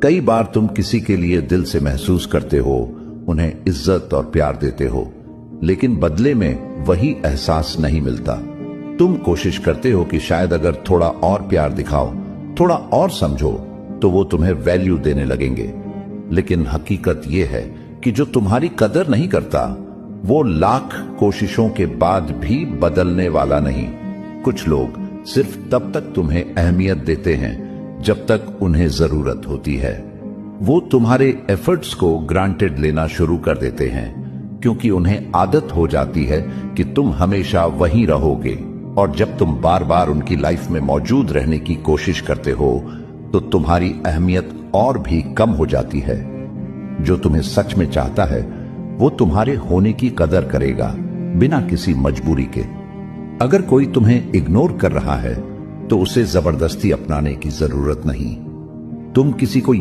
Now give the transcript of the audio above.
कई बार तुम किसी के लिए दिल से महसूस करते हो, उन्हें इज्जत और प्यार देते हो, लेकिन बदले में वही एहसास नहीं मिलता। तुम कोशिश करते हो कि शायद अगर थोड़ा और प्यार दिखाओ, थोड़ा और समझो, तो वो तुम्हें वैल्यू देने लगेंगे। लेकिन हकीकत यह है कि जो तुम्हारी कदर नहीं करता, वो लाख कोशिशों के बाद भी बदलने वाला नहीं। कुछ लोग सिर्फ तब तक तुम्हें अहमियत देते हैं जब तक उन्हें जरूरत होती है। वो तुम्हारे एफर्ट्स को ग्रांटेड लेना शुरू कर देते हैं, क्योंकि उन्हें आदत हो जाती है कि तुम हमेशा वहीं रहोगे। और जब तुम बार बार उनकी लाइफ में मौजूद रहने की कोशिश करते हो, तो तुम्हारी अहमियत और भी कम हो जाती है। जो तुम्हें सच में चाहता है, वो तुम्हारे होने की कदर करेगा, बिना किसी मजबूरी के। अगर कोई तुम्हें इग्नोर कर रहा है, तो उसे जबरदस्ती अपनाने की जरूरत नहीं। तुम किसी को